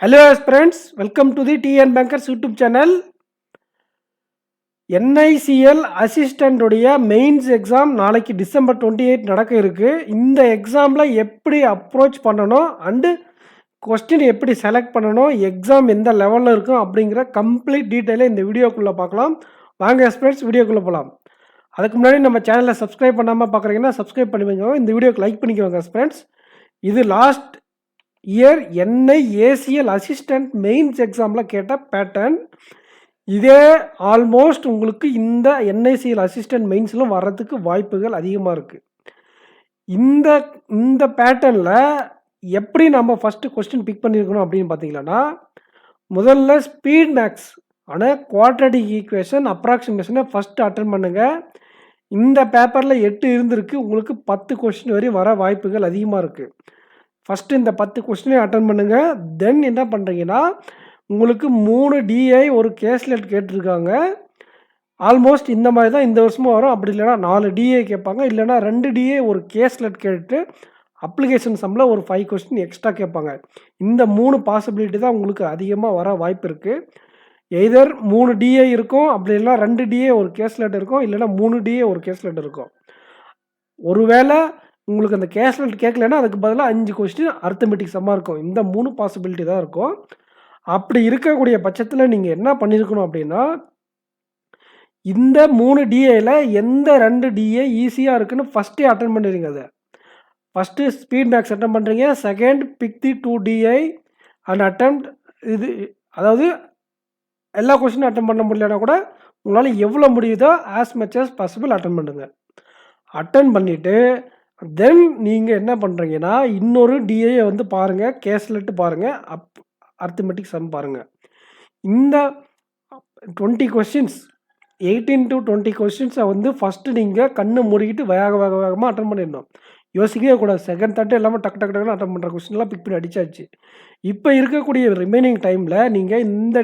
Hello friends, welcome to the TN Bankers YouTube channel. NICL assistant உடைய mains exam நாளைக்கு December 28 நடக்க இருக்கு. இந்த எக்ஸாமில் எப்படி அப்ரோச் பண்ணணும் அண்டு கொஸ்டின் எப்படி செலக்ட் பண்ணணும், எக்ஸாம் எந்த லெவலில் இருக்கும் அப்படிங்கிற கம்ப்ளீட் டீட்டெயிலை இந்த வீடியோக்குள்ளே பார்க்கலாம். வாங்க ஃப்ரெண்ட்ஸ் வீடியோக்குள்ளே போகலாம். அதுக்கு முன்னாடி நம்ம சேனலை சப்ஸ்கிரைப் பண்ணாமல் பார்க்குறீங்கன்னா சப்ஸ்கிரைப் பண்ணி வைங்க. இந்த வீடியோக்கு லைக் பண்ணிக்கோங்க ஃப்ரெண்ட்ஸ். இது last year NIACL assistant mains எக்ஸாமில் கேட்ட பேட்டர்ன். இதே ஆல்மோஸ்ட் உங்களுக்கு இந்த NICL அசிஸ்டன்ட் மெயின்ஸ்லாம் வர்றதுக்கு வாய்ப்புகள் அதிகமாக இருக்குது. இந்த பேட்டர்னில் எப்படி நம்ம ஃபஸ்ட்டு கொஸ்டின் பிக் பண்ணியிருக்கணும் அப்படின்னு பார்த்தீங்கன்னா, முதல்ல ஸ்பீட் மேக்ஸ் ஆனால் குவாட்ரடிக் ஈக்குவேஷன் அப்ராக்சிமேஷனை ஃபஸ்ட்டு அட்டன் பண்ணுங்கள். இந்த பேப்பரில் 8 இருந்திருக்கு, உங்களுக்கு 10 கொஸ்டின் வரையும் வர வாய்ப்புகள் அதிகமாக இருக்குது. ஃபஸ்ட்டு இந்த 10 கொஸ்டினையும் அட்டன் பண்ணுங்கள். தென் என்ன பண்ணுறீங்கன்னா, உங்களுக்கு 3 DI ஒரு கேஸ்லெட் கேட்டிருக்காங்க. ஆல்மோஸ்ட் இந்த மாதிரி தான் இந்த வருஷமும் வரும். அப்படி இல்லைனா 4 DI கேட்பாங்க, இல்லைனா 2 DI ஒரு கேஸ்லெட் கேட்டு அப்ளிகேஷன் சம்மில் ஒரு 5 கொஸ்டின் எக்ஸ்ட்ரா கேட்பாங்க. இந்த 3 பாசிபிலிட்டி தான் உங்களுக்கு அதிகமாக வர வாய்ப்பு இருக்குது. எய்தர் 3 DI இருக்கும், அப்படி இல்லைனா 2 DI ஒரு கேஸ்லெட் இருக்கும், இல்லைனா 3 DI ஒரு கேஸ்லெட் இருக்கும். ஒருவேளை உங்களுக்கு அந்த கேஸ்லெட் கேட்கலன்னா அதுக்கு பதிலாக 5 கொஸ்டின் அர்த்தமெட்டிக் சம்மாக இருக்கும். இந்த 3 பாசிபிலிட்டி தான் இருக்கும். அப்படி இருக்கக்கூடிய பட்சத்தில் நீங்கள் என்ன பண்ணியிருக்கணும் அப்படின்னா, இந்த 3 DIயில் எந்த 2 DI ஈஸியாக இருக்குன்னு ஃபஸ்ட்டே அட்டன் பண்ணிடுங்க. அதை ஃபஸ்ட்டு ஸ்பீட் மேக்ஸ் அட்டன் பண்ணுறீங்க, second big the 2 DI and attempt. இது அதாவது எல்லா கொஸ்டினும் அட்டன் பண்ண முடியலன்னா கூட உங்களால் எவ்வளோ முடியுதோ as much as possible attend பண்ணுங்கள். அட்டன் பண்ணிவிட்டு தென் நீங்கள் என்ன பண்ணுறீங்கன்னா, இன்னொரு DIயை வந்து பாருங்கள், கேஸ்லெட்டு பாருங்கள், அர்த்தமெட்டிக் சம் பாருங்கள். இந்த 20 கொஸ்டின்ஸ் 18 to 20 கொஸ்டின்ஸை வந்து ஃபஸ்ட்டு நீங்கள் கண்ணை மூடிக்கிட்டு வேகமாக அட்டன் பண்ணிடணும். யோசிக்கவே கூடாது. செகண்ட் தாட்டு எல்லாமே டக்குன்னு அட்டன் பண்ணுற கொஸ்டின்லாம் பிக் பண்ணி அடிச்சாச்சு. இப்போ இருக்கக்கூடிய ரிமைனிங் டைமில் நீங்கள் இந்த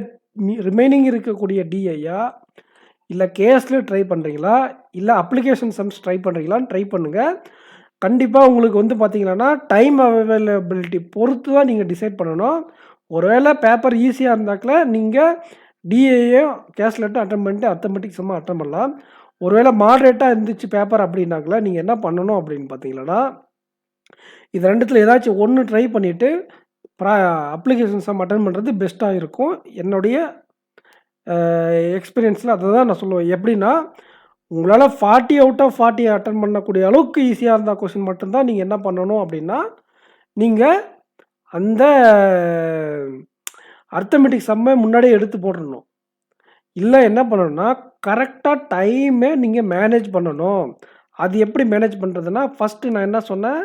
ரிமைனிங் இருக்கக்கூடிய DIயா இல்லை கேஸில் ட்ரை பண்ணுறீங்களா, இல்லை அப்ளிகேஷன் சம்ஸ் ட்ரை பண்ணுறீங்களான்னு ட்ரை பண்ணுங்கள். கண்டிப்பாக உங்களுக்கு வந்து பார்த்தீங்கன்னா டைம் அவைலபிலிட்டி பொறுத்து தான் நீங்கள் டிசைட் பண்ணணும். ஒருவேளை பேப்பர் ஈஸியாக இருந்தாக்கில் நீங்கள் DIயையும் கேஸ்லெட்டும் அட்டன் பண்ணிட்டு அர்த்தமெட்டிக் சம்மாக அட்டன் பண்ணலாம். ஒருவேளை மாடரேட்டாக இருந்துச்சு பேப்பர் அப்படின்னாக்கில் நீங்கள் என்ன பண்ணணும் அப்படின்னு பார்த்தீங்கன்னா, இது ரெண்டுத்தில் ஏதாச்சும் ஒன்று ட்ரை பண்ணிவிட்டு அப்ளிகேஷன் சம் அட்டன் பண்ணுறது பெஸ்ட்டாக இருக்கும். என்னுடைய எக்ஸ்பீரியன்ஸில் அதை தான் நான் சொல்லுவேன். எப்படின்னா, உங்களால் 40 out of 40 அட்டன் பண்ணக்கூடிய அளவுக்கு ஈஸியாக இருந்தால் கொஸ்டின் மட்டும்தான் நீங்கள் என்ன பண்ணணும் அப்படின்னா, நீங்கள் அந்த அர்த்தமெட்டிக் சம்மை முன்னாடியே எடுத்து போட்டுடணும். இல்லை என்ன பண்ணணும்னா, கரெக்டாக டைமே நீங்கள் மேனேஜ் பண்ணணும். அது எப்படி மேனேஜ் பண்ணுறதுன்னா, ஃபஸ்ட்டு நான் என்ன சொன்னேன்,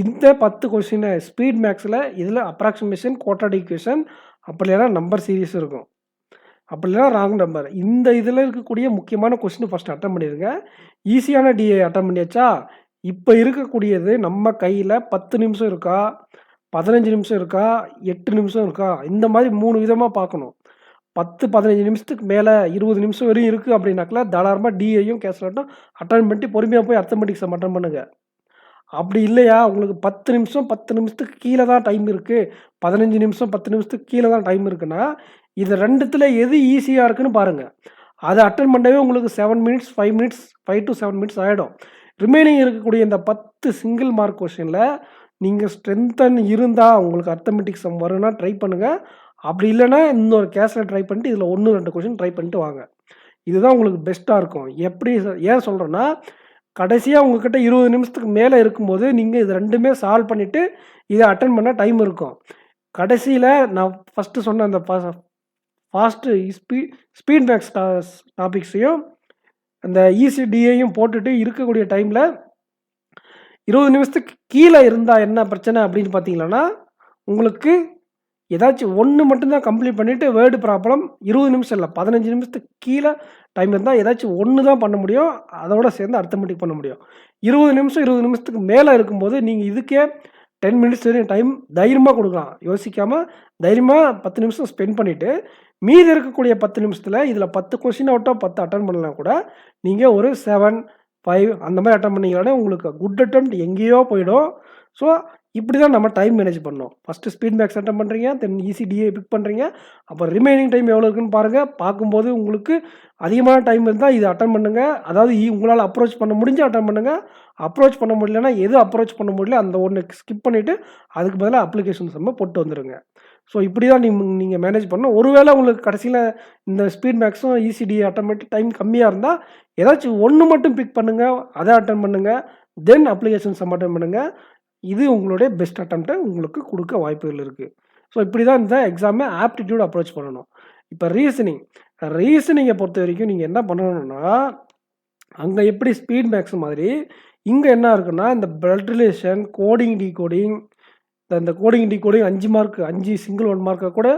இந்த 10 கொஸ்டினை ஸ்பீட் மேக்ஸில் இதில் அப்ராக்சிமேஷன், குவாட்ரடிக் ஈக்குவேஷன், அப்படி இல்லைனா நம்பர் சீரிஸ் இருக்கும், அப்படி இல்லைனா ராங் நம்பர். இந்த இதில் இருக்கக்கூடிய முக்கியமான கொஸ்டின் ஃபஸ்ட்டு அட்டன் பண்ணிடுங்க. ஈஸியான DI அட்டன் பண்ணியாச்சா, இப்போ இருக்கக்கூடியது நம்ம கையில் 10 நிமிஷம் இருக்கா, 15 நிமிஷம் இருக்கா, 8 நிமிஷம் இருக்கா, இந்த மாதிரி 3 விதமாக பார்க்கணும். 10-15 நிமிஷத்துக்கு மேலே 20 நிமிஷம் வரையும் இருக்குது அப்படின்னாக்கல தாராளமாக DIயும் கேஸ்லெட்டும் அட்டன் பண்ணிட்டு பொறுமையாக போய் அர்த்தமெட்டிக் சம் அட்டன் பண்ணுங்கள். அப்படி இல்லையா, உங்களுக்கு 10 நிமிஷம் 10 நிமிஷத்துக்கு கீழே தான் டைம் இருக்குது, 15 நிமிஷம் 10 நிமிஷத்துக்கு கீழே தான் டைம் இருக்குன்னா, இது ரெண்டுத்தில் எது ஈஸியாக இருக்குன்னு பாருங்கள். அதை அட்டன் பண்ணவே உங்களுக்கு 7 மினிட்ஸ் 5 மினிட்ஸ் 5 to 7 மினிட்ஸ் ஆகிடும். ரிமைனிங் இருக்கக்கூடிய இந்த 10 சிங்கிள் மார்க் கொஸ்டினில் நீங்கள் ஸ்ட்ரென்த்தன் இருந்தால் உங்களுக்கு அர்த்தமெட்டிக் சம் வரும்னா ட்ரை பண்ணுங்கள். அப்படி இல்லைன்னா இன்னொரு கேஸில் ட்ரை பண்ணிட்டு இதில் 1-2 கொஸ்டின் ட்ரை பண்ணிட்டு வாங்க. இதுதான் உங்களுக்கு பெஸ்ட்டாக இருக்கும். எப்படி ஏன் சொல்கிறேன்னா, கடைசியாக உங்கள்கிட்ட 20 நிமிஷத்துக்கு மேலே இருக்கும்போது நீங்கள் இது ரெண்டுமே சால்வ் பண்ணிவிட்டு இதை அட்டன் பண்ண டைம் இருக்கும். கடைசியில் நான் ஃபஸ்ட்டு சொன்ன அந்த ஃபாஸ்ட்டு ஸ்பீட் மேக்ஸ் டாபிக்ஸையும் அந்த DIயும் போட்டுட்டு இருக்கக்கூடிய டைமில் 20 நிமிஷத்துக்கு கீழே இருந்தால் என்ன பிரச்சனை அப்படின்னு பார்த்தீங்கன்னா, உங்களுக்கு ஏதாச்சும் ஒன்று மட்டும்தான் கம்ப்ளீட் பண்ணிவிட்டு வேர்டு ப்ராப்ளம் 20 நிமிஷம் இல்லை 15 நிமிஷத்துக்கு கீழே டைம் இருந்தால் ஏதாச்சும் ஒன்று தான் பண்ண முடியும். அதோடு சேர்ந்து அர்த்தமெட்டிக் பண்ண முடியும். 20 நிமிஷத்துக்கு மேலே இருக்கும்போது நீங்கள் இதுக்கே 10 மினிட்ஸ் வரையும் டைம் தைரியமாக கொடுக்கலாம். யோசிக்காமல் தைரியமாக 10 நிமிஷம் ஸ்பெண்ட் பண்ணிவிட்டு மீதி இருக்கக்கூடிய 10 நிமிஷத்தில் இதில் 10 கொஸ்டின் அவுட் ஆஃப் 10 அட்டன் பண்ணலாம் கூட நீங்கள் ஒரு 7, 5 அந்த மாதிரி அட்டன் பண்ணிங்களானே உங்களுக்கு குட் அட்டெம்ப்ட் எங்கேயோ போயிடும். ஸோ இப்படி தான் நம்ம டைம் மேனேஜ் பண்ணணும். ஃபர்ஸ்ட்டு ஸ்பீட் மேக்ஸ் அட்டெம்ப்ட் பண்ணுறீங்க, தென் ECDA பிக் பண்ணுறீங்க. அப்போ ரிமைனிங் டைம் எவ்வளோ இருக்குன்னு பாருங்க. பார்க்கும்போது உங்களுக்கு அதிகமான டைம் இருந்தா இத அட்டெம்ப்ட் பண்ணுங்க. அதாவது உங்களால அப்ரோச் பண்ண முடிஞ்சா அட்டெம்ப்ட் பண்ணுங்க. அப்ரோச் பண்ண முடியலன்னா, எது அப்ரோச் பண்ண முடியல அந்த ஒண்ணு ஸ்கிப் பண்ணிட்டு, அதுக்கு பதிலா அப்ளிகேஷன் சம்ம போட்டு வந்துருங்க. ஸோ இப்படி தான் நீங்க மேனேஜ் பண்ணணும். ஒருவேளை உங்களுக்கு கடைசியில இந்த ஸ்பீட் மேக்ஸும் ECDA அட்டெம்ப்ட் டைம் கம்மியா இருந்தா, ஏதாச்சும் ஒண்ணு மட்டும் பிக் பண்ணுங்க. அத அட்டெம்ப்ட் பண்ணுங்க. தென் அப்ளிகேஷன் சம் அட்டெம்ப்ட் பண்ணுங்க. இது உங்களுடைய பெஸ்ட் அட்டெம்ப்ட்ட உங்களுக்கு குடுக்க வாய்ப்புகள் இருக்கு. ஸோ இப்படி தான் இந்த எக்ஸாம ஆப்டிட்யூட் அப்ரோச் பண்ணணும். இப்ப ரீசனிங்க பொறுத்தவரைக்கும் நீங்க என்ன பண்ணணும்னா, அங்க எப்படி ஸ்பீட் மேக்ஸ் மாதிரி, இங்க என்ன இருக்குன்னா, இந்த பிளட் ரிலேஷன், கோடிங், டிகோடிங் இந்த கோடிங், டிகோடிங் 5 மார்க் 5 சிங்கிள் 1 மார்க்கா கூட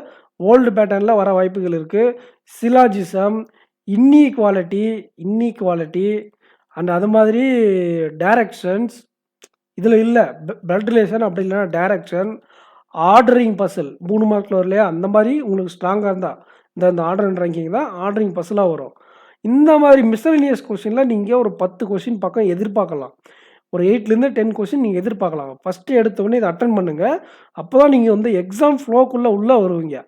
ஓல்டு பேட்டர்ன்ல வர வாய்ப்புகள் இருக்கு. சிலாஜிசம், இன்னீக்வாலிட்டி அண்ட் அது மாதிரி டைரக்ஷன்ஸ் இதில இல்ல. பிளட் ரிலேஷன் அப்படி இல்லன்னா டைரக்ஷன், ஆர்டரிங் பசில் 3 மார்க்ல வரும் இல்லையா? அந்த மாரி உங்களுக்கு ஸ்ட்ராங்கா இருந்தா, இந்த ஆர்டர் அண்ட் ரேங்கிங் தான் ஆர்டரிங் பசிலா வரும். இந்த மாரி மிஸ்செலேனியஸ் கொஸ்டின்ல நீங்க ஒரு 10 கொஸ்டின் பக்கம் எதிர்பார்க்கலாம். ஒரு 8லேருந்து 10 கொஸ்டின் நீங்க எதிர்பார்க்கலாம். ஃபர்ஸ்ட்டு எடுத்தோனே இத அட்டெண்ட் பண்ணுங்க. அப்பதான் நீங்க வந்து எக்ஸாம் ஃப்ளோக்குள்ள உள்ள வருவீங்க.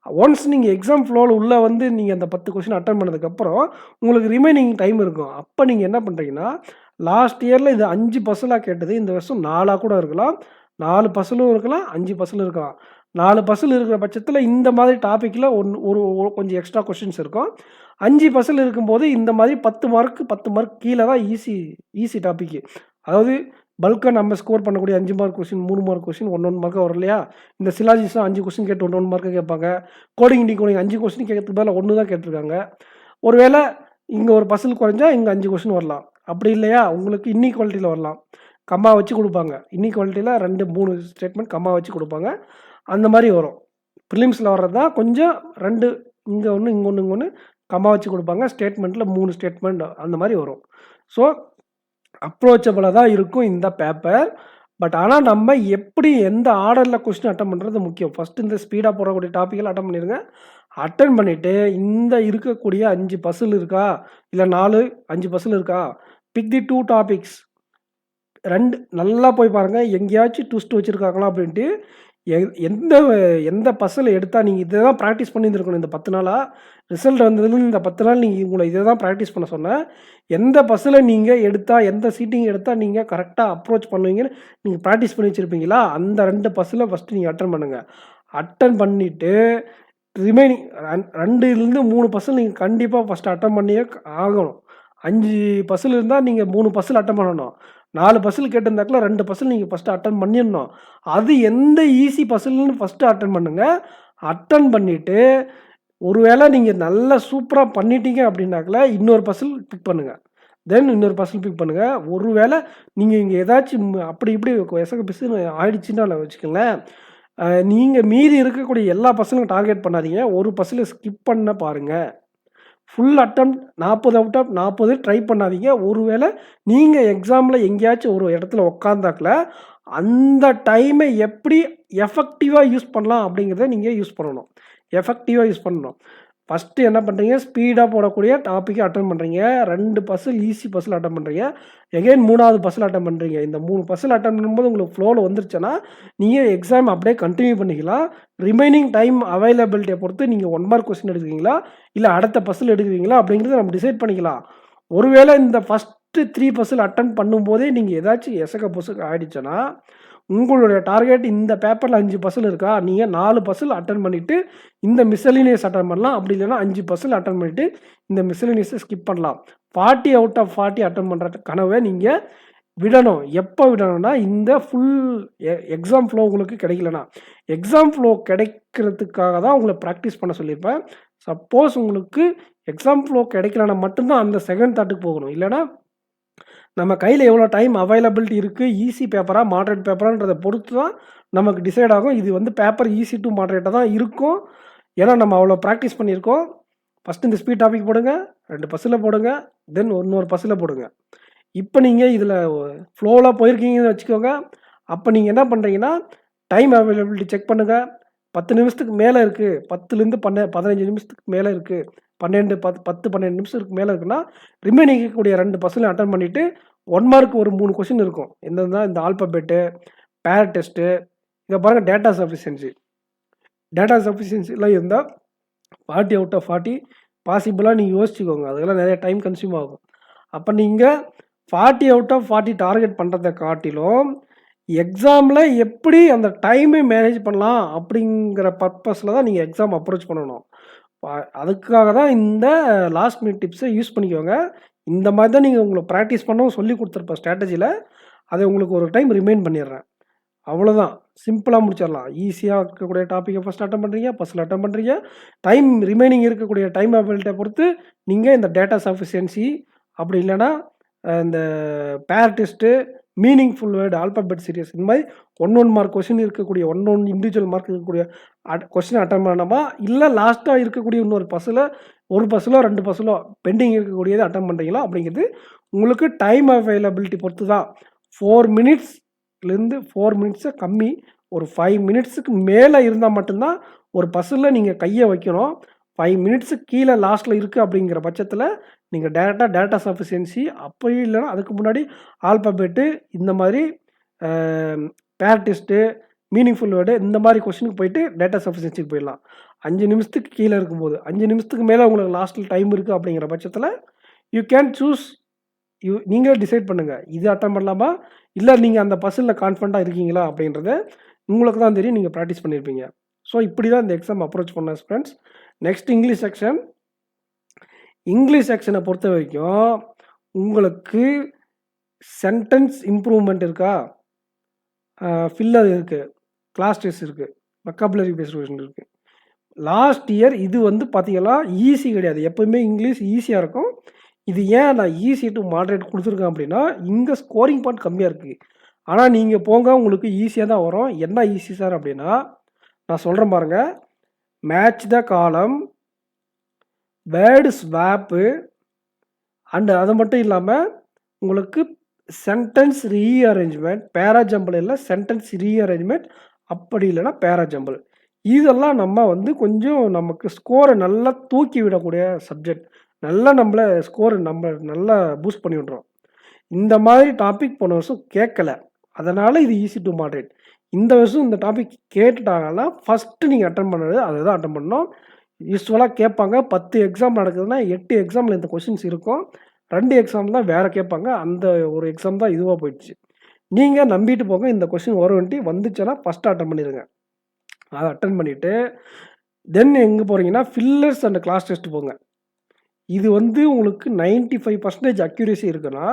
ஒன்ஸ் நீங்க எக்ஸாம் ஃப்ளோல உள்ள வந்து நீங்க அந்த 10 கொஸ்டின் அட்டெண்ட் பண்ணதுக்கப்புறம், உங்களுக்கு ரிமைனிங் டைம் இருக்கும். அப்ப நீங்க என்ன பண்றீங்கன்னா, லாஸ்ட் இயர்ல இது 5 பசிலா கேட்டது, இந்த வருஷம் 4ஆ கூட இருக்கலாம். 4 பசிலும் இருக்கலாம், 5 பசிலும் இருக்கலாம். 4 பசில் இருக்கிற பட்சத்தில இந்த மாதிரி டாபிக்ல ஒரு ஒரு கொஞ்சம் எக்ஸ்ட்ரா கொஸ்டின்ஸ் இருக்கும். 5 பசில் இருக்கும்போது இந்த மாதிரி 10 மார்க் கீழ தான் ஈஸி டாபிக். அதாவது பல்க்கா நம்ம ஸ்கோர் பண்ணக்கூடிய 5 மார்க் கொஸ்டின், 3 மார்க் கொஸ்டின் 1 மார்க்கா வரும் இல்லையா? இந்த சிலாஜிஸும் 5 கொஸ்டின் கேட்டு 1 மார்க்கா கேட்பாங்க. கோடிங், டிகோடிங் 5 கொஸ்டின் கேட்கறதுக்கு பதிலா 1 தான் கேட்டுருக்காங்க. ஒருவேளை இங்க ஒரு பசில் குறைஞ்சா இங்க 5 கொஸ்டின் வரலாம். அப்படி இல்லையா, உங்களுக்கு இன்னீக்வாலிட்டில வரலாம். கம்மா வச்சு குடுப்பாங்க. இன்னீக்வாலிட்டில 2, 3 ஸ்டேட்மெண்ட் கம்மா வச்சு குடுப்பாங்க. அந்த மாரி வரும். பிரிலிம்ஸ்ல வர்றது தான் கொஞ்சம் 2 இங்க 1, இங்க 1, இங்க 1 கம்மா வச்சு குடுப்பாங்க. ஸ்டேட்மெண்ட்ல 3 ஸ்டேட்மெண்ட் அந்த மாரி வரும். ஸோ அப்ரோச்சபிளா தான் இருக்கும் இந்த பேப்பர். பட் ஆனா நம்ம எப்படி எந்த ஆர்டர்ல கொஸ்டின் அட்டெண்ட் பண்றது முக்கியம். ஃபர்ஸ்ட் இந்த ஸ்பீடா போடக்கூடிய டாபிக்லாம் அட்டெண்ட் பண்ணிருங்க. அட்டெண்ட் பண்ணிட்டு இந்த இருக்கக்கூடிய 5 பசில் இருக்கா? இல்ல 4, 5 பசில் இருக்கா? பிக் தி 2 டாபிக்ஸ் 2 நல்லா போய் பாருங்க. எங்கேயாச்சும் ட்விஸ்ட் வச்சிருக்காங்களா அப்படின்ட்டு. எ எந்த எந்த பசில் எடுத்தா நீங்க இத தான் பிராக்டிஸ் பண்ணியிருந்திருக்கணும் இந்த 10 நாளா. ரிசல்ட் வந்ததுலேருந்து இந்த 10 நாள் நீங்க உங்கள இத தான் பிராக்டிஸ் பண்ண சொன்னேன். எந்த பசில நீங்க எடுத்தா, எந்த சீட்டிங் எடுத்தா நீங்க கரெக்ட்டா அப்ரோச் பண்ணுவீங்கன்னு நீங்க பிராக்டிஸ் பண்ணி வச்சிருப்பீங்களா? அந்த 2 பசில ஃபர்ஸ்ட் நீங்க அட்டெண்ட் பண்ணுங்க. அட்டெண்ட் பண்ணிட்டு ரிமைனிங் 2லிருந்து 3 பசில் நீங்க கண்டிப்பா ஃபர்ஸ்ட் அட்டெண்ட் பண்ணியே ஆகணும். 5 பசில் இருந்தா நீங்க 3 பசில் அட்டெண்ட் பண்ணணும். 4 பசில் கேட்டிருந்தாக்குல 2 பசில் நீங்க ஃபர்ஸ்ட் அட்டெண்ட் பண்ணிறணும். அது எந்த ஈஸி பசில்னு ஃபர்ஸ்ட் அட்டெண்ட் பண்ணுங்க. அட்டெண்ட் பண்ணிட்டு, ஒருவேளை நீங்க நல்லா சூப்பரா பண்ணிட்டீங்க அப்படின்னாக்குல, இன்னொரு பசில் பிக் பண்ணுங்க. தென் இன்னொரு பசில் பிக் பண்ணுங்க. ஒருவேளை நீங்க இங்க ஏதாச்சும் அப்படி இப்படி எசகு பிசுன்னு ஆயிடுச்சுன்னா வச்சுக்கங்களேன், நீங்க மீதி இருக்கக்கூடிய எல்லா பசிலும் டார்கெட் பண்ணாதீங்க. ஒரு பசில ஸ்கிப் பண்ண பாருங்க. Full attempt 40 out of 40 try பண்ணாதீங்க. ஒருவேளை நீங்க எக்ஸாம்ல எங்கேயாச்சும் ஒரு இடத்துல உட்காந்தாக்குல, அந்த டைமை எப்படி எஃபெக்டிவா யூஸ் பண்ணலாம் அப்படிங்கிறத நீங்க யூஸ் பண்ணணும். எஃபெக்டிவா யூஸ் பண்ணணும். ஃபர்ஸ்ட்டு என்ன பண்ணுறீங்க, ஸ்பீடா போடக்கூடிய டாபிக்க அட்டெண்ட் பண்ணுறீங்க. 2 பசில் ஈஸி பசில் அட்டெண்ட் பண்ணுறீங்க. எகைன் 3வது பசில் அட்டெண்ட் பண்ணுறீங்க. இந்த 3 பசில் அட்டெண்ட் பண்ணும்போது உங்களுக்கு ஃப்ளோல வந்துருச்சுன்னா, நீங்க எக்ஸாம் அப்படியே கன்டின்யூ பண்ணிக்கலாம். ரிமைனிங் டைம் அவைலபிலிட்டிய பொறுத்து நீங்க 1 மார்க் கொஸ்டின் எடுக்குறீங்களா? இல்ல அடுத்த பசில் எடுக்குறீங்களா? அப்படிங்கிறத நம்ம டிசைட் பண்ணிக்கலாம். ஒருவேளை இந்த ஃபர்ஸ்ட்டு 3 பசில் அட்டெண்ட் பண்ணும்போதே நீங்க ஏதாச்சும் எசக பொசக ஆயிடுச்சுன்னா, உங்களுடைய டார்கெட் இந்த பேப்பர்ல 5 பசில் இருக்கா? நீங்க 4 பசில் அட்டெண்ட் பண்ணிட்டு, இந்த மிஸ்செலேனியஸ் அட்டெண்ட் பண்ணலாம். அப்படி இல்லன்னா 5 பசில் அட்டெண்ட் பண்ணிட்டு, இந்த மிஸ்செலேனியஸ ஸ்கிப் பண்ணலாம். 40 அவுட் ஆஃப் 40 அட்டெண்ட் பண்ற கனவ நீங்க விடணும். எப்ப விடணும்னா, இந்த ஃபுல் எக்ஸாம் ஃப்ளோ உங்களுக்கு கிடைக்கலனா. எக்ஸாம் ஃப்ளோ கிடைக்கிறதுக்காக தான் உங்கள பிராக்டிஸ் பண்ண சொல்லியிருப்பேன். சப்போஸ் உங்களுக்கு எக்ஸாம் ஃப்ளோ கிடைக்கலனா மட்டும் தான் அந்த செகண்ட் தாட்டுக்கு போகணும். இல்லன்னா, நம்ம கையில எவ்வளோ டைம் அவைலபிலிட்டி இருக்கு, ஈஸி பேப்பரா, மாடரேட் பேப்பரான்றத பொறுத்து தான் நமக்கு டிசைட் ஆகும். இது வந்து பேப்பர் ஈஸி டூ மாடரேட்டா தான் இருக்கும். ஏன்னா, நம்ம அவ்வளோ பிராக்டிஸ் பண்ணியிருக்கோம். ஃபர்ஸ்ட் இந்த ஸ்பீட் டாபிக் போடுங்க. 2 பசில போடுங்க. தென் இன்னொரு பசில போடுங்க. இப்ப நீங்க இதுல ஃப்ளோல போயிருக்கீங்கன்னு வச்சுக்கோங்க. அப்ப நீங்க என்ன பண்றீங்கன்னா, டைம் அவைலபிலிட்டி செக் பண்ணுங்க. 10 நிமிஷத்துக்கு மேல இருக்கு. 10லேருந்து 15 நிமிஷத்துக்கு மேல இருக்கு. 12 12 நிமிஷத்துக்கு மேல இருக்குன்னா, ரிமைனிங் இருக்கக்கூடிய 2 பசிலும் அட்டெண்ட் பண்ணிட்டு, 1 மார்க் ஒரு 3 கொஸ்டின் இருக்கும். என்னதுன்னா, இந்த ஆல்பாபெட்டு, பேர் டெஸ்ட்டு, இதை பாருங்கள் டேட்டா சஃபிஷியன்சி. டேட்டா சஃபிஷியன்சிலாம் இருந்தால் 40 அவுட் ஆஃப் 40 பாசிபிளாக நீங்கள் யோசிச்சுக்கோங்க. அதெல்லாம் நிறைய டைம் கன்சியூம் ஆகும். அப்போ நீங்கள் 40 அவுட் ஆஃப் 40 டார்கெட் பண்ணுறதை காட்டிலும் எக்ஸாமில் எப்படி அந்த டைமை மேனேஜ் பண்ணலாம் அப்படிங்கிற பர்பஸில் தான் நீங்கள் எக்ஸாம் அப்ரோச் பண்ணணும். அதுக்காக தான் இந்த லாஸ்ட் மினிட் டிப்ஸை யூஸ் பண்ணிக்கோங்க. இந்த மாதிரி தான் நீங்கள் உங்களுக்கு ப்ராக்டிஸ் பண்ணவும் சொல்லி கொடுத்துருப்பேன் ஸ்ட்ராட்டஜியில். அதை உங்களுக்கு ஒரு டைம் ரிமைண்ட் பண்ணிடுறேன். அவ்வளோதான், சிம்பிளாக முடிச்சிடலாம். ஈஸியாக இருக்கக்கூடிய டாப்பிக்கை ஃபஸ்ட் அட்டன் பண்ணுறீங்க, ஃபஸ்ட்டில் அட்டன் பண்ணுறீங்க. டைம் ரிமைனிங் இருக்கக்கூடிய டைம் அவைலபிலிட்டியை பொறுத்து நீங்கள் இந்த டேட்டா சஃபிஷியன்சி, அப்படி இல்லைன்னா இந்த pair test, meaningful word, alphabet series, இந்த மாதிரி 1 மார்க் கொஷின் இருக்கக்கூடிய 1 இண்டிவிஜுவல் மார்க் இருக்கக்கூடிய கொஷின் அட்டன் பண்ணணுமா, இல்லை லாஸ்ட்டாக இருக்கக்கூடிய இன்னொரு பஸ்ஸில் ஒரு பஸ்ஸிலோ 2 பஸ்ஸிலோ பெண்டிங் இருக்கக்கூடியது அட்டன் பண்ணுறீங்களா அப்படிங்கிறது உங்களுக்கு டைம் அவைலபிலிட்டி பொறுத்து தான். 4 மினிட்ஸ்லேருந்து 4 மினிட்ஸை கம்மி, ஒரு 5 மினிட்ஸுக்கு மேலே இருந்தால் மட்டும்தான் ஒரு பஸ்ஸில் நீங்கள் கையை வைக்கணும். 5 மினிட்ஸுக்கு கீழே லாஸ்ட்டில் இருக்குது அப்படிங்கிற பட்சத்தில் நீங்கள் டேட்டா சஃபிஷியன்சி, அப்படி இல்லைன்னா அதுக்கு முன்னாடி ஆல்பாபெட்டு, இந்த மாதிரி பேர் டெஸ்ட்டு, மீனிங்ஃபுல் வேர்டு, இந்த மாதிரி கொஸ்டினுக்கு போயிட்டு டேட்டா சஃபிஷியன்சிக்கு போயிடலாம். 5 நிமிஷத்துக்கு கீழே இருக்கும்போது, 5 நிமிஷத்துக்கு மேலே உங்களுக்கு லாஸ்ட்டில் டைம் இருக்குது அப்படிங்கிற பட்சத்தில் யூ கேன் சூஸ். நீங்களே டிசைட் பண்ணுங்கள், இது அட்டன் பண்ணலாமா, இல்லை நீங்கள் அந்த பஸ்ஸில் கான்ஃபிடண்ட்டாக இருக்கீங்களா அப்படின்றத உங்களுக்கு தான் தெரியும். நீங்கள் ப்ராக்டிஸ் பண்ணியிருப்பீங்க. ஸோ இப்படி தான் இந்த எக்ஸாம் அப்ரோச் பண்ணேன் friends. Next English section. English செக்ஷனை பொறுத்த வரைக்கும் உங்களுக்கு சென்டென்ஸ் இம்ப்ரூவ்மெண்ட் இருக்கா, ஃபில்லர் இருக்குது, கிளாஸ் டெஸ்ட் இருக்குது, வொக்காபுலரி பேஸ்ட் கொஸ்டின் இருக்குது. லாஸ்ட் இயர் இது வந்து பார்த்தீங்கன்னா ஈஸி கிடையாது. எப்போவுமே இங்கிலீஷ் ஈஸியாக இருக்கும். இது ஏன் நான் ஈஸி டு மாடரேட் கொடுத்துருக்கேன் அப்படின்னா, இங்கே ஸ்கோரிங் பாயிண்ட் கம்மியாக இருக்குது. ஆனால் நீங்கள் போங்க, உங்களுக்கு ஈஸியாக தான் வரும். என்ன ஈஸி சார் அப்படின்னா, நான் சொல்கிறேன் பாருங்கள். மேட்ச் த காலம், வேர்டு ஸ்வாப்பு, அண்டு அது மட்டும் இல்லாமல் உங்களுக்கு சென்டென்ஸ் ரீஅரேஞ்ச்மெண்ட், பேராஜம்பிள் இல்லை சென்டென்ஸ் ரீஅரேஞ்ச்மெண்ட், அப்படி இல்லைன்னா பேராஜம்பிள். இதெல்லாம் நம்ம வந்து கொஞ்சம் நமக்கு ஸ்கோரை நல்லா தூக்கி விடக்கூடிய சப்ஜெக்ட். நல்லா நம்மளை ஸ்கோர் நம்ம நல்லா பூஸ்ட் பண்ணி விட்றோம். இந்த மாதிரி டாபிக் போன வருஷம் கேட்கல, அதனால் இது ஈஸி டு மாடரேட். இந்த வருஷம் இந்த டாபிக் கேட்டுட்டாங்கன்னா ஃபஸ்ட்டு நீங்கள் அட்டன் பண்ணுறது அதை தான் அட்டன் பண்ணணும். யூஸ்வலாக கேட்பாங்க. 10 எக்ஸாம் நடக்குதுன்னா 8 எக்ஸாமில் இந்த கொஷின்ஸ் இருக்கும். 2 எக்ஸாம் தான் வேறு கேட்பாங்க. அந்த ஒரு எக்ஸாம் தான் இதுவாக போயிடுச்சு. நீங்கள் நம்பிட்டு போங்க, இந்த கொஷின் வந்துச்சுன்னா ஃபஸ்ட்டு அட்டன் பண்ணிடுங்க. அதை அட்டன் பண்ணிவிட்டு தென் எங்கே போகிறீங்கன்னா ஃபில்லர்ஸ் அண்ட் கிளாஸ் டெஸ்ட் போங்க. இது வந்து உங்களுக்கு 95% அக்யூரேசி இருக்குன்னா,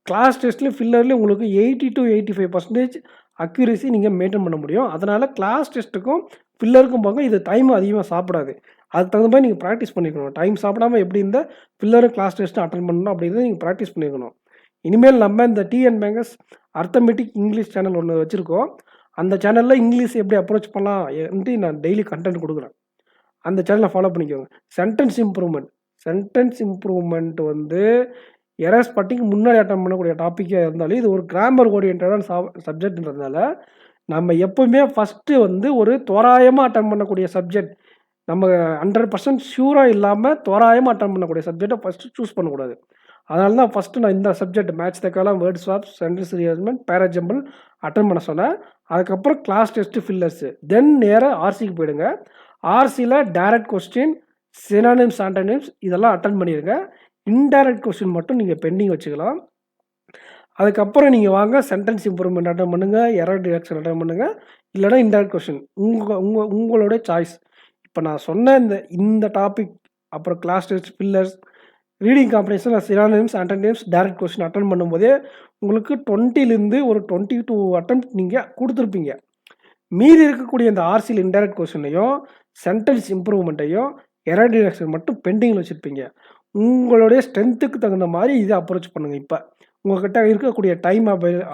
கிளாஸ் டெஸ்ட்லேயும் ஃபில்லர்லேயும் உங்களுக்கு 80 to 85% அக்யூரேசி நீங்கள் மெயின்டைன் பண்ண முடியும். அதனால் கிளாஸ் டெஸ்ட்டுக்கும் ஃபில்லருக்கும் போங்க. இது டைம் அதிகமாக சாப்பிடாது. அதுக்கு தகுந்த மாதிரி நீங்கள் ப்ராக்டிஸ் பண்ணிக்கணும். டைம் சாப்பிடாமல் எப்படி இந்த ஃபில்லரும் கிளாஸ் டெஸ்ட்டும் அட்டன் பண்ணணும் அப்படின்றத நீங்கள் ப்ராக்டிஸ் பண்ணிக்கணும். இனிமேல் நம்ம இந்த TN bankers arithmetic English channel ஒன்று வச்சுருக்கோம். அந்த சேனலில் இங்கிலீஷ் எப்படி அப்ரோச் பண்ணலாம் நான் டெய்லி கண்டென்ட் கொடுக்குறேன். அந்த சேனலை ஃபாலோ பண்ணிக்கோங்க. சென்டென்ஸ் இம்ப்ரூவ்மெண்ட் வந்து எரர்ஸ் பட்டிக்கு முன்னாடி அட்டன் பண்ணக்கூடிய டாப்பிக்காக இருந்தாலும் இது ஒரு கிராமர் ஓரியன்டான சப்ஜெக்ட்ன்றதுனால நம்ம எப்போவுமே ஃபஸ்ட்டு வந்து ஒரு தோராயமாக அட்டன் பண்ணக்கூடிய சப்ஜெக்ட், நம்ம 100% ஷூராக இல்லாமல் தோராயமாக அட்டன் பண்ணக்கூடிய சப்ஜெக்டை ஃபஸ்ட்டு சூஸ் பண்ணக்கூடாது. அதனால தான் ஃபஸ்ட்டு நான் இந்த subject match the column, word swaps, sentence rearrangement, para jumble attend பண்ண சொன்னேன். அதுக்கப்புறம் கிளாஸ் டெஸ்ட்டு, ஃபில்லர்ஸு, தென் நேராக ஆர்சிக்கு போயிடுங்க. ஆர்சியில் டைரக்ட் கொஸ்டின், சினானிம்ஸ், ஆண்டனிம்ஸ் இதெல்லாம் அட்டன் பண்ணிடுங்க. இன்டைரக்ட் கொஸ்டின் மட்டும் நீங்கள் பெண்டிங் வச்சுக்கலாம். அதுக்கப்புறம் நீங்கள் வாங்க சென்டென்ஸ் இம்ப்ரூவ்மெண்ட் அட்டன் பண்ணுங்கள், எரர் டிடக்ஷன் அட்டன் பண்ணுங்கள், இல்லைனா இன்டைரக்ட் கொஸ்டின் உங்களோட சாய்ஸ். இப்போ நான் சொன்ன இந்த டாபிக், அப்புறம் cloze test, fillers, reading comprehension, synonyms, antonyms, direct question attend பண்ணும்போதே உங்களுக்கு 20லேருந்து ஒரு 22 அட்டெம்ப்ட் நீங்கள் கொடுத்துருப்பீங்க. மீதி இருக்கக்கூடிய இந்த ஆர்சியில் இன்டைரக்ட் கொஸ்டினையும் சென்டென்ஸ் இம்ப்ரூவ்மெண்ட்டையும் எரர் டிடக்ஷன் மட்டும் பெண்டிங்கில் வச்சுருப்பீங்க. உங்களுடைய ஸ்ட்ரென்த்துக்கு தகுந்த மாதிரி இதை அப்ரோச் பண்ணுங்கள். இப்போ உங்கள்கிட்ட இருக்கக்கூடிய டைம்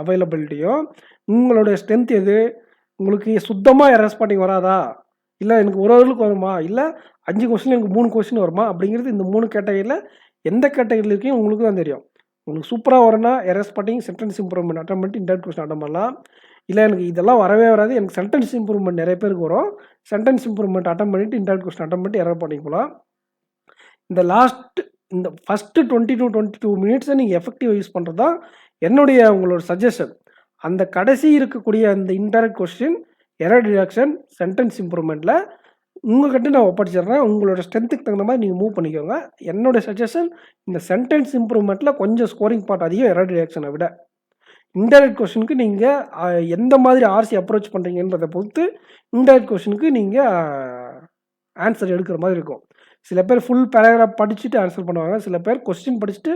அவைலபிலிட்டியும் உங்களுடைய ஸ்ட்ரென்த் எது, உங்களுக்கு சுத்தமாக எரர் ஸ்பாட்டிங் வராதா, இல்லை எனக்கு ஒரு அளவுக்கு வருமா, இல்லை 5 கொஸ்டின் எனக்கு 3 கொஸ்டின் வருமா அப்படிங்கிறது இந்த 3 கேட்டகரியில் எந்த கேட்டகரியில் இருக்கீங்க உங்களுக்கு தான் தெரியும். உங்களுக்கு சூப்பராக வரும்னா error spotting, sentence improvement attend பண்ணிட்டு இன்டைரக்ட் கொஸ்டின் அட்டன் பண்ணலாம். இல்லை எனக்கு இதெல்லாம் வரவே வராது, எனக்கு சென்டென்ஸ் இம்ப்ரூவ்மெண்ட் நிறைய பேருக்கு வரும், சென்டென்ஸ் இம்ப்ரூவ்மெண்ட் அட்டன் பண்ணிவிட்டு இன்டைரக்ட் கொஸ்டின் அட்டன் பண்ணிட்டு எரர் ஸ்பாட்டிங் போகலாம். இந்த ஃபஸ்ட்டு 20 to 22 மினிட்ஸை நீங்கள் எஃபெக்டிவாக யூஸ் பண்ணுறது தான் உங்களோட சஜஷன். அந்த கடைசி இருக்கக்கூடிய அந்த indirect question, error detection, sentence இம்ப்ரூவ்மெண்ட்ல உங்ககிட்ட நான் ஒப்படைச்சிடுறேன். உங்களோட ஸ்ட்ரென்த்துக்கு தகுந்த மாதிரி நீங்க மூவ் பண்ணிக்கோங்க. என்னோட சஜஷன் இந்த சென்டென்ஸ் இம்ப்ரூவ்மெண்ட்ல கொஞ்சம் ஸ்கோரிங் பார்ட் அதிகம் எரர் டிடக்ஷனை விட. இன்டைரக்ட் கொஸ்டினுக்கு நீங்க எந்த மாதிரி ஆர்சி அப்ரோச் பண்றீங்கன்றத பொறுத்து இன்டைரக்ட் கொஸ்டினுக்கு நீங்க ஆன்சர் எடுக்கிற மாதிரி இருக்கும். சில பேர் ஃபுல் பேராகிராஃப் படிச்சுட்டு ஆன்சர் பண்ணுவாங்க. சில பேர் கொஸ்டின் படிச்சுட்டு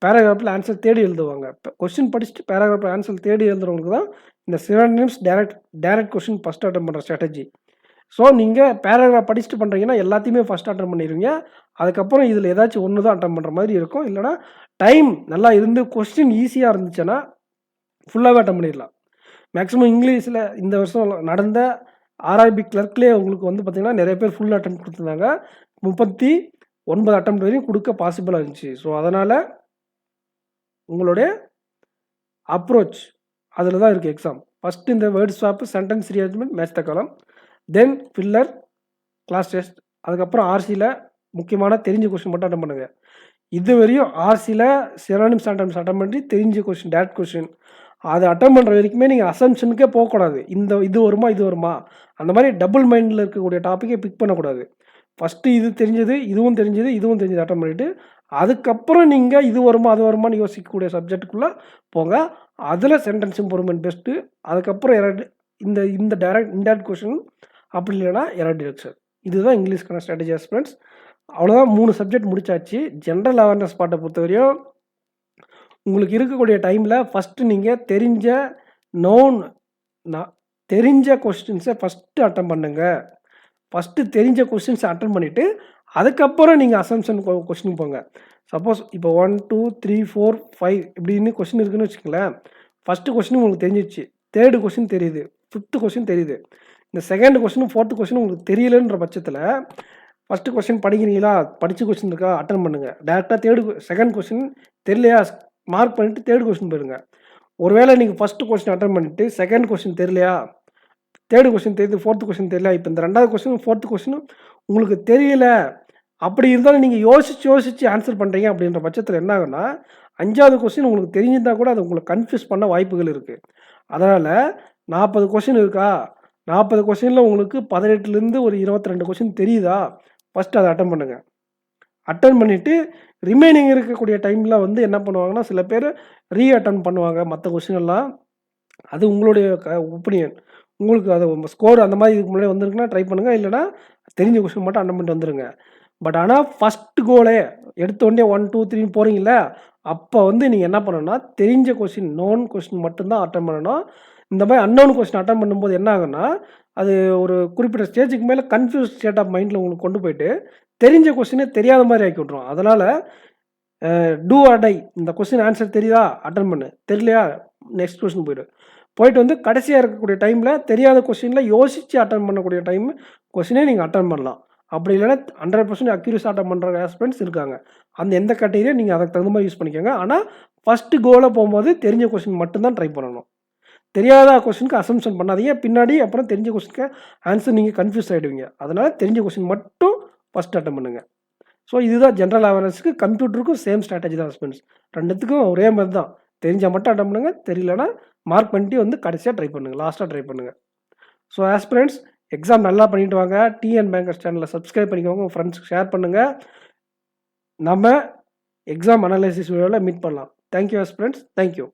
பேராகிராஃபில் ஆன்சர் தேடி எழுதுவாங்க. கொஸ்டின் படிச்சுட்டு பேராகிராஃபில் ஆன்சர் தேடி எழுதுறவங்களுக்கு தான் இந்த synonyms direct question first attempt பண்ணுற ஸ்ட்ராட்டஜி. ஸோ நீங்கள் பேராகிராஃப் படிச்சுட்டு பண்ணுறீங்கன்னா எல்லாத்தையுமே ஃபஸ்ட் அட்டெம்ப்ட் பண்ணிடுவீங்க. அதுக்கப்புறம் இதில் ஏதாச்சும் ஒன்று தான் அட்டெம்ப்ட் பண்ணுற மாதிரி இருக்கும். இல்லைனா டைம் நல்லா இருந்து கொஸ்டின் ஈஸியாக இருந்துச்சுன்னா ஃபுல்லாகவே அட்டம் பண்ணிடலாம். மேக்ஸிமம் இங்கிலீஷில் இந்த வருஷம் நடந்த ஆர்ஆர்பி கிளர்க்லேயே உங்களுக்கு வந்து பார்த்திங்கன்னா நிறைய பேர் ஃபுல் அட்டம் கொடுத்துருந்தாங்க. 39 அட்டம் வரையும் கொடுக்க பாசிபிளாக இருந்துச்சு. ஸோ அதனால் உங்களுடைய அப்ரோச் அதில் தான் இருக்குது எக்ஸாம். ஃபஸ்ட்டு இந்த word swap, sentence rearrangement, match the காலம், தென் ஃபில்லர், கிளாஸ் டெஸ்ட், அதுக்கப்புறம் ஆர்சியில் முக்கியமான தெரிஞ்ச கொஸ்டின் மட்டும் அட்டம் பண்ணுங்கள். இது வரையும் ஆர்சியில் சினோனிம்ஸ் சென்டென்ஸ் அட்டம் பண்ணி தெரிஞ்ச கொஸ்டின், டேரக்ட் கொஸ்டின் அதை அட்டம் பண்ணுற வரைக்குமே நீங்கள் அசம்ஷனுக்கே போகக்கூடாது. இது வருமா அந்த மாதிரி டபுள் மைண்டில் இருக்கக்கூடிய டாப்பிக்கை பிக் பண்ணக்கூடாது. ஃபஸ்ட்டு இது தெரிஞ்சது, இதுவும் தெரிஞ்சது அட்டம் பண்ணிவிட்டு அதுக்கப்புறம் நீங்கள் இது வருமா அது வருமானு யோசிக்கக்கூடிய சப்ஜெக்டுக்குள்ளே போங்க. அதில் சென்டென்ஸ் இம்ப்ரூவ்மெண்ட் பெஸ்ட்டு. அதுக்கப்புறம் இந்த இன்டைரக்ட் கொஸ்டின், அப்படி இல்லைனா எரர் டிடக்ஷன். இதுதான் இங்கிலீஷ்க்கான ஸ்ட்ராட்டஜி ஆஸ்பிரண்ட்ஸ். அவ்வளோதான், 3 சப்ஜெக்ட் முடிச்சாச்சு. ஜென்ரல் அவேர்னஸ் பார்ட்டை பொறுத்தவரையும் உங்களுக்கு இருக்கக்கூடிய டைமில் ஃபஸ்ட்டு நீங்கள் தெரிஞ்ச கொஸ்டின்ஸை ஃபஸ்ட்டு அட்டன் பண்ணுங்கள். ஃபஸ்ட்டு தெரிஞ்ச கொஸ்டின்ஸை அட்டன் பண்ணிவிட்டு அதுக்கப்புறம் நீங்கள் அசம்ஷன் கொஸ்டின் போங்க. சப்போஸ் இப்போ 1, 2, 3, 4, 5 இப்படின்னு கொஸ்டின் இருக்குதுன்னு வச்சுக்கோங்களேன். ஃபஸ்ட்டு கொஸ்டின் உங்களுக்கு தெரிஞ்சிச்சு, தேர்டு கொஸ்டின் தெரியுது, 5th கொஸ்டின் தெரியுது. இந்த செகண்ட் கொஸ்டின், 4th கொஸ்டின் உங்களுக்கு தெரியலன்ற பட்சத்தில் ஃபஸ்ட்டு கொஸ்டின் படிக்கிறீங்களா, படித்த கொஸ்டின் இருக்கா, அட்டன் பண்ணுங்கள். டேரெக்டாக செகண்ட் கொஸ்டின் தெரியலையா மார்க் பண்ணிவிட்டு தேர்ட் கொஸ்டின் போயிடுங்க. ஒருவேளை நீங்கள் ஃபஸ்ட்டு கொஸ்டின் அட்டன் பண்ணிவிட்டு செகண்ட் கொஸ்டின் தெரியலையா, தேர்டு கொஸ்டின் தெரியுது, 4th கொஸ்டின் தெரியல, இப்போ இந்த 2வது கொஸ்டின் 4th கொஸ்டின் உங்களுக்கு தெரியல, அப்படி இருந்தாலும் நீங்கள் யோசித்து ஆன்சர் பண்ணுறீங்க அப்படின்ற பட்சத்தில் என்ன ஆகுன்னா 5வது கொஸ்டின் உங்களுக்கு தெரிஞ்சிருந்தால் கூட அது உங்களை கன்ஃபியூஸ் பண்ண வாய்ப்புகள் இருக்குது. அதனால் 40 கொஸ்டின் இருக்கா, 40 கொஸ்டினில் உங்களுக்கு 18லேருந்து ஒரு 22 கொஸ்டின் தெரியுதா, ஃபஸ்ட்டு அதை அட்டன் பண்ணுங்கள். அட்டன் பண்ணிவிட்டு ரிமைனிங் இருக்கக்கூடிய டைமில் வந்து என்ன பண்ணுவாங்கன்னா, சில பேர் அட்டன் பண்ணுவாங்க மற்ற கொஸ்டின் எல்லாம். அது உங்களுடைய ஒப்பீனியன். உங்களுக்கு அது ஸ்கோர் அந்த மாதிரி இதுக்கு முன்னாடி வந்துருக்குன்னா ட்ரை பண்ணுங்கள். இல்லைனா தெரிஞ்ச கொஸ்டின் மட்டும் அட்டன் பண்ணிட்டு வந்துடுங்க. பட் ஆனால் ஃபஸ்ட்டு கோலே எடுத்தோடனே 1, 2, 3 போகிறீங்களே, அப்போ வந்து நீங்கள் என்ன பண்ணணும்னா தெரிஞ்ச கொஸ்டின், நோன் கொஸ்டின் மட்டும்தான் அட்டன் பண்ணணும். இந்த மாதிரி அன்னோன் கொஸ்டின் அட்டன் பண்ணும்போது என்ன ஆகுன்னா, அது ஒரு குறிப்பிட்ட ஸ்டேஜுக்கு மேலே கன்ஃபியூஸ் ஸ்டேட் ஆஃப் மைண்டில் உங்களுக்கு கொண்டு போயிட்டு தெரிஞ்ச கொஸ்டினே தெரியாத மாதிரி ஆக்கி விட்ருவோம். அதனால் டூ ஆர் டை, இந்த கொஸ்டின் ஆன்சர் தெரியுதா அட்டன் பண்ணு, தெரியலையா நெக்ஸ்ட் கொஸ்டின் போயிட்டு வந்து கடைசியாக இருக்கக்கூடிய டைமில் தெரியாத கொஸ்டினில் யோசித்து அட்டன் பண்ணக்கூடிய கொஸ்டினே நீங்கள் அட்டன் பண்ணலாம். அப்படி இல்லைன்னா 100% அக்யூரேட் அட்டன் பண்ணுற ஆஸ்பிரண்ட்ஸ் இருக்காங்க. அந்த எந்த கேட்டகரியை நீங்கள் அதுக்கு தகுந்த மாதிரி யூஸ் பண்ணிக்கோங்க. ஆனால் ஃபஸ்ட்டு கோலில் போகும்போது தெரிஞ்ச கொஸ்டின் மட்டும்தான் ட்ரை பண்ணணும். தெரியாத கொஸ்டினுக்கு அசம்ஷன் பண்ணாதீங்க. பின்னாடி அப்புறம் தெரிஞ்ச கொஸ்டினுக்கு ஆன்சர் நீங்கள் கன்ஃபியூஸ் ஆகிடுவீங்க. அதனால் தெரிஞ்ச கொஸ்டின் மட்டும் ஃபஸ்ட் அட்டன் பண்ணுங்கள். ஸோ இதுதான் ஜென்ரல் அவேர்னஸ்க்கு. கம்ப்யூட்டருக்கும் சேம் ஸ்ட்ராட்டஜி தான் ஆஸ்பிரண்ட்ஸ். ரெண்டுத்துக்கும் ஒரே மாதிரி தான். தெரிஞ்சால் மட்டும் அட்டன் பண்ணுங்கள், தெரியலனா மார்க் பண்ணிட்டு வந்து கடைசியாக ட்ரை பண்ணுங்கள், லாஸ்ட்டாக ட்ரை பண்ணுங்கள். ஸோ ஆஸ்பிரண்ட்ஸ் எக்ஸாம் நல்லா பண்ணிட்டு வாங்க. டிஎன் பேங்கர்ஸ் சேனலை சப்ஸ்கிரைப் பண்ணிக்கோங்க, உங்கள் ஃப்ரெண்ட்ஸ்க்கு ஷேர் பண்ணுங்கள். நம்ம எக்ஸாம் அனாலிசிஸ் வீடியோவில் மீட் பண்ணலாம். Thank you aspirants, thank you.